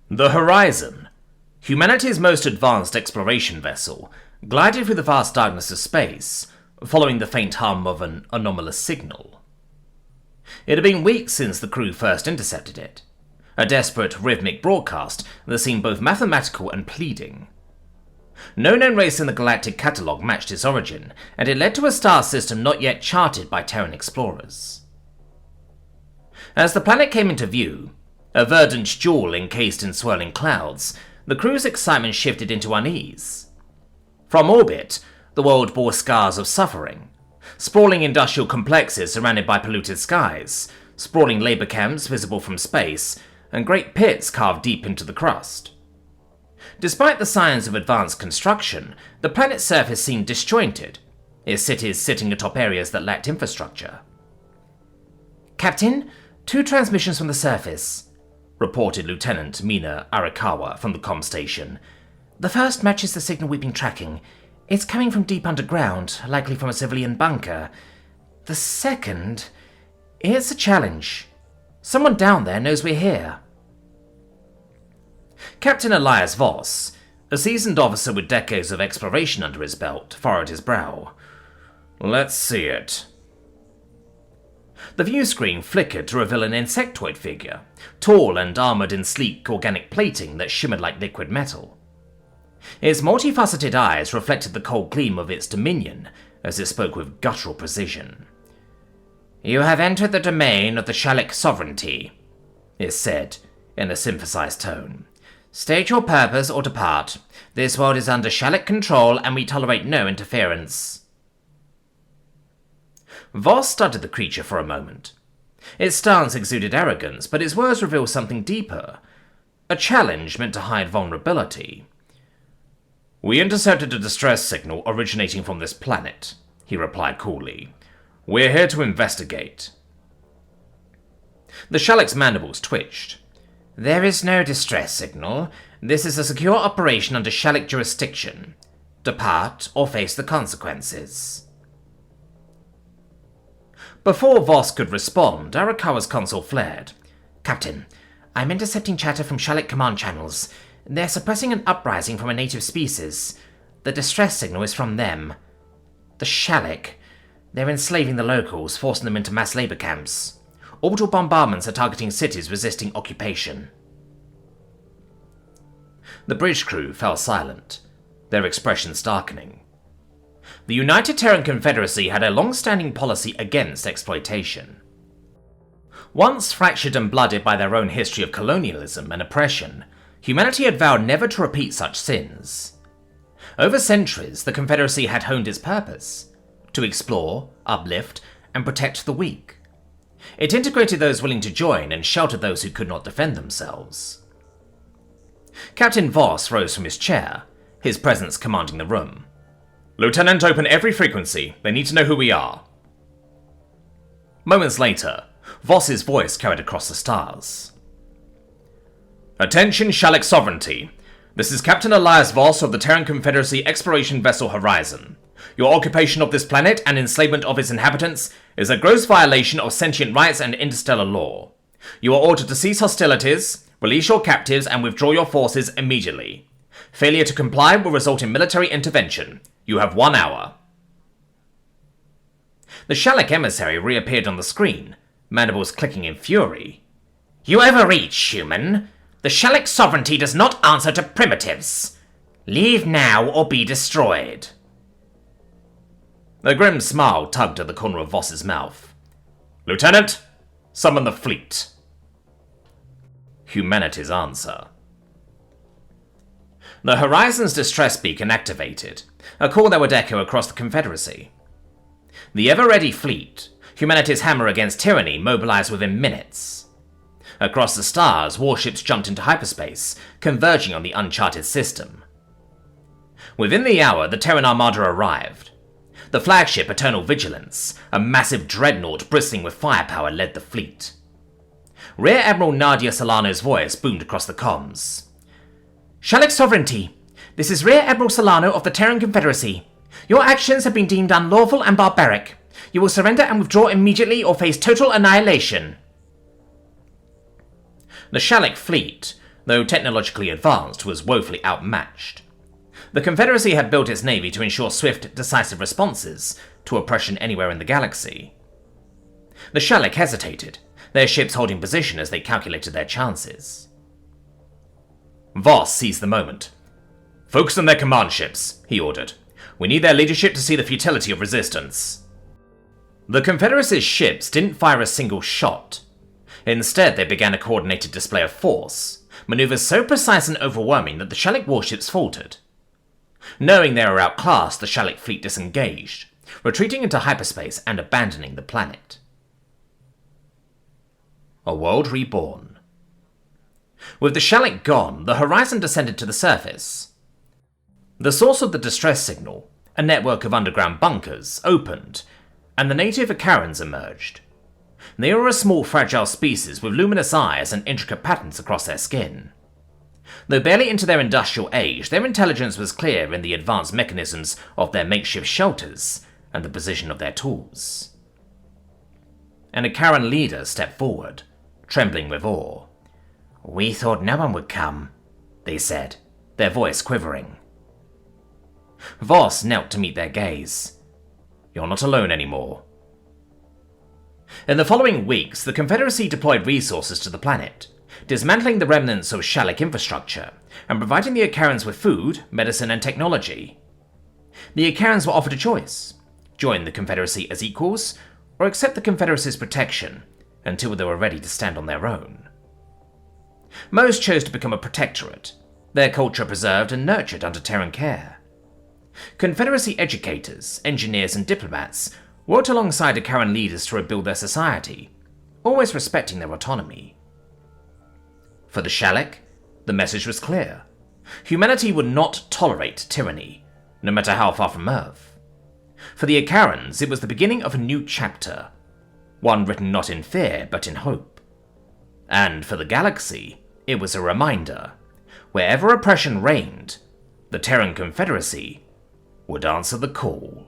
The Horizon, humanity's most advanced exploration vessel, glided through the vast darkness of space, following the faint hum of an anomalous signal. It had been weeks since the crew first intercepted it, a desperate, rhythmic broadcast that seemed both mathematical and pleading. No known race in the galactic catalogue matched its origin, and it led to a star system not yet charted by Terran explorers. As the planet came into view, a verdant jewel encased in swirling clouds, the crew's excitement shifted into unease. From orbit, the world bore scars of suffering. Sprawling industrial complexes surrounded by polluted skies, sprawling labor camps visible from space, and great pits carved deep into the crust. Despite the signs of advanced construction, the planet's surface seemed disjointed, its cities sitting atop areas that lacked infrastructure. "Captain, 2 transmissions from the surface," reported Lieutenant Mina Arakawa from the comm station. "The first matches the signal we've been tracking. It's coming from deep underground, likely from a civilian bunker. The second... it's a challenge. Someone down there knows we're here." Captain Elias Voss, a seasoned officer with decades of exploration under his belt, furrowed his brow. "Let's see it." The view screen flickered to reveal an insectoid figure, tall and armored in sleek organic plating that shimmered like liquid metal. Its multifaceted eyes reflected the cold gleam of its dominion as it spoke with guttural precision. "You have entered the domain of the Shalek sovereignty," it said in a synthesized tone. "State your purpose or depart. This world is under Shalek control and we tolerate no interference." Voss studied the creature for a moment. Its stance exuded arrogance, but its words revealed something deeper. A challenge meant to hide vulnerability. "We intercepted a distress signal originating from this planet," he replied coolly. "We're here to investigate." The Shalek's mandibles twitched. "There is no distress signal. This is a secure operation under Shalek jurisdiction. Depart or face the consequences." Before Voss could respond, Arakawa's console flared. "Captain, I'm intercepting chatter from Shalek command channels. They're suppressing an uprising from a native species. The distress signal is from them. The Shalek. They're enslaving the locals, forcing them into mass labor camps. Orbital bombardments are targeting cities resisting occupation." The bridge crew fell silent, their expressions darkening. The United Terran Confederacy had a long-standing policy against exploitation. Once fractured and blooded by their own history of colonialism and oppression, humanity had vowed never to repeat such sins. Over centuries, the Confederacy had honed its purpose: to explore, uplift, and protect the weak. It integrated those willing to join and sheltered those who could not defend themselves. Captain Voss rose from his chair, his presence commanding the room. "Lieutenant, open every frequency. They need to know who we are." Moments later, Voss's voice carried across the stars. "Attention, Shalek Sovereignty. This is Captain Elias Voss of the Terran Confederacy exploration vessel Horizon. Your occupation of this planet and enslavement of its inhabitants is a gross violation of sentient rights and interstellar law. You are ordered to cease hostilities, release your captives, and withdraw your forces immediately. Failure to comply will result in military intervention. You have 1 hour." The Shalek emissary reappeared on the screen, mandibles clicking in fury. "You overreach, human. The Shalek sovereignty does not answer to primitives. Leave now or be destroyed." A grim smile tugged at the corner of Voss's mouth. "Lieutenant, summon the fleet." Humanity's answer. The Horizon's distress beacon activated, a call that would echo across the Confederacy. The ever-ready fleet, humanity's hammer against tyranny, mobilized within minutes. Across the stars, warships jumped into hyperspace, converging on the uncharted system. Within the hour, the Terran Armada arrived. The flagship Eternal Vigilance, a massive dreadnought bristling with firepower, led the fleet. Rear Admiral Nadia Solano's voice boomed across the comms. "Shalek Sovereignty, this is Rear Admiral Solano of the Terran Confederacy. Your actions have been deemed unlawful and barbaric. You will surrender and withdraw immediately or face total annihilation." The Shalek fleet, though technologically advanced, was woefully outmatched. The Confederacy had built its navy to ensure swift, decisive responses to oppression anywhere in the galaxy. The Shalek hesitated, their ships holding position as they calculated their chances. Voss seized the moment. "Focus on their command ships," he ordered. "We need their leadership to see the futility of resistance." The Confederacy's ships didn't fire a single shot. Instead, they began a coordinated display of force, maneuvers so precise and overwhelming that the Shalek warships faltered. Knowing they were outclassed, the Shalek fleet disengaged, retreating into hyperspace and abandoning the planet. A world reborn. With the Shalek gone, the horizon descended to the surface. The source of the distress signal, a network of underground bunkers, opened, and the native Akarans emerged. They were a small, fragile species with luminous eyes and intricate patterns across their skin. Though barely into their industrial age, their intelligence was clear in the advanced mechanisms of their makeshift shelters and the precision of their tools. An Akaran leader stepped forward, trembling with awe. "We thought no one would come," they said, their voice quivering. Voss knelt to meet their gaze. "You're not alone anymore." In the following weeks, the Confederacy deployed resources to the planet, dismantling the remnants of Shalek infrastructure and providing the Akarans with food, medicine, and technology. The Akarans were offered a choice: join the Confederacy as equals, or accept the Confederacy's protection until they were ready to stand on their own. Most chose to become a protectorate, their culture preserved and nurtured under Terran care. Confederacy educators, engineers, and diplomats worked alongside Akaran leaders to rebuild their society, always respecting their autonomy. For the Shalek, the message was clear. Humanity would not tolerate tyranny, no matter how far from Earth. For the Akarans, it was the beginning of a new chapter, one written not in fear, but in hope. And for the galaxy, it was a reminder: wherever oppression reigned, the Terran Confederacy would answer the call.